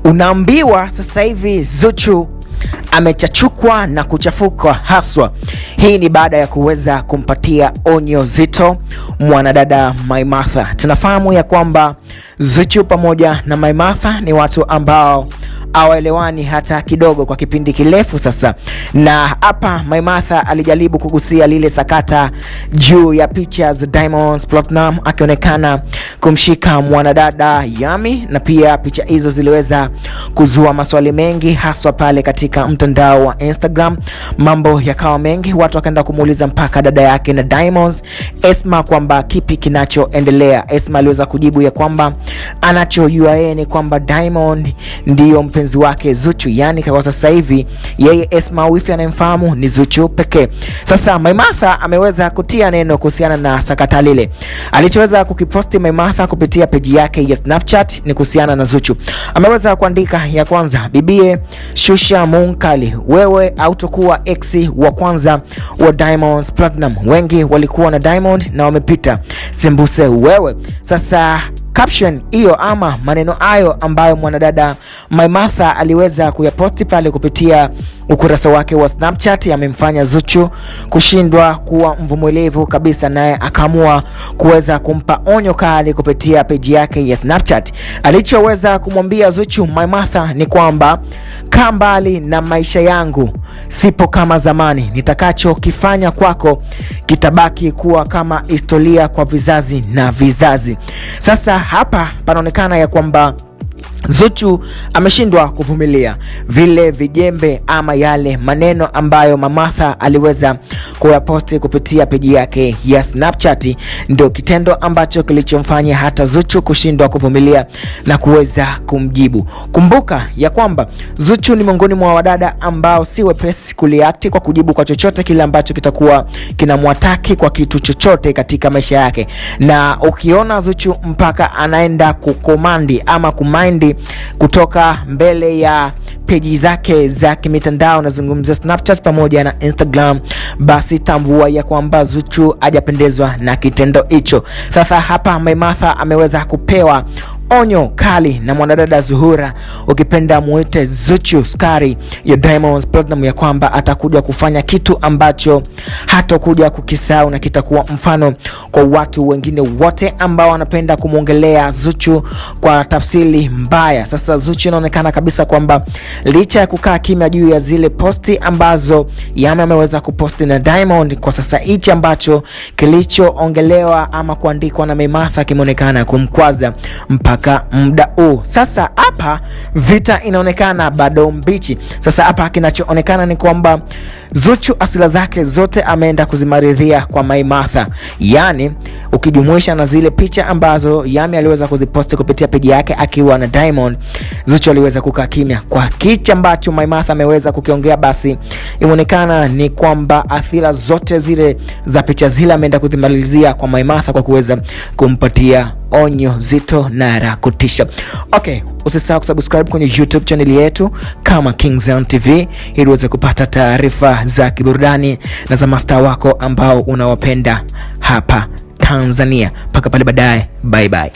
Unaambiwa sasa hivi Zuchu amechachukwa na kuchafukwa haswa. Hii ni baada ya kuweza kumpatia onyo zito mwanadada Maimartha. Tunafahamu ya kwamba Zuchu pamoja na Maimartha ni watu ambao hawaelewani hata kidogo kwa kipindi kirefu sasa, na hapa Maimartha alijaribu kugusia lile sakata juu ya picha za Diamond Platnumz akionekana kumshika mwanadada Yami, na pia picha hizo ziliweza kuzua maswali mengi haswa pale katika mtandao wa Instagram. Mambo yakawa mengi, watu wakaenda kumuuliza mpaka dada yake na Diamond Esma kwamba kipi kinachoendelea. Esma aliweza kujibu ya kwamba anachojua yeye ni kwamba Diamond ndiyo mpenzi wake Zuchu, yani kwa sasa hivi yeye Esma wifi anayemfahamu ni Zuchu pekee. Sasa Maimartha ameweza kutia neno kuhusiana na sakata lile. Alichoweza kukiposti Maimartha kupitia peji yake ya Snapchat ni kuhusiana na Zuchu. Ameweza kuandika ya kwanza: bibie shusha munkali, wewe autokuwa ex wa kwanza wa Diamond Platnumz. Wengi walikuwa na Diamond na wamepita, sembuse wewe. Sasa caption hiyo ama maneno hayo ambayo mwanadada Maimartha aliweza kuyaposti pale kupitia ukurasa wake wa Snapchat yamemfanya Zuchu kushindwa kuwa mvumilivu kabisa, naye akaamua kuweza kumpa onyo kali kupitia peji yake ya Snapchat. Alichoweza kumwambia Zuchu Maimartha ni kwamba kaa mbali na maisha yangu, sipo kama zamani, nitakachokifanya kwako kitabaki kuwa kama historia kwa vizazi na vizazi. Sasa hapa panaonekana ya kwamba Zuchu ameshindwa kuvumilia vile vijembe ama yale maneno ambayo Maimartha aliweza kuyaposti kupitia peji yake ya Snapchat, ndio kitendo ambacho kilichomfanya hata Zuchu kushindwa kuvumilia na kuweza kumjibu. Kumbuka ya kwamba Zuchu ni miongoni mwa wadada ambao si wepesi kuliakti kwa kujibu kwa chochote kile ambacho kitakuwa kinamwataki kwa kitu chochote katika maisha yake, na ukiona Zuchu mpaka anaenda kukomandi ama kumaindi kutoka mbele ya peji zake za kimitandao, nazungumzia Snapchat pamoja na Instagram, basi tambua ya kwamba Zuchu hajapendezwa na kitendo hicho. Sasa hapa Maimartha ameweza kupewa onyo kali na mwanadada Zuhura, ukipenda muite Zuchu skari ya Diamond Platnumz, ya kwamba atakuja kufanya kitu ambacho hatakuja kukisahau na kitakuwa mfano kwa watu wengine wote ambao wanapenda kumuongelea Zuchu kwa tafsiri mbaya. Sasa Zuchu inaonekana kabisa kwamba licha ya kukaa kimya juu ya zile posti ambazo Yami ameweza kuposti na Diamond, kwa sasa hichi ambacho kilichoongelewa ama kuandikwa na Maimartha kimeonekana kumkwaza mpaka muda huu. Sasa hapa vita inaonekana bado mbichi. Sasa hapa kinachoonekana ni kwamba Zuchu asila zake zote ameenda kuzimaridhia kwa Maimartha, yani ukijumuisha na zile picha ambazo Yami aliweza kuziposti kupitia peji yake akiwa na Diamond, Zuchu aliweza kukaa kimya kwa kitu ambacho Maimartha ameweza kukiongea. Basi imeonekana ni kwamba athira zote zile za picha zile ameenda kuzimalizia kwa Maimartha kwa kuweza kumpatia onyo zito na la kutisha. Okay, usisahau kusubscribe kwenye YouTube channel yetu kama KingZion TV ili uweze kupata taarifa za kiburudani na za mastaa wako ambao unawapenda hapa Tanzania. Paka pale baadaye, bye bye.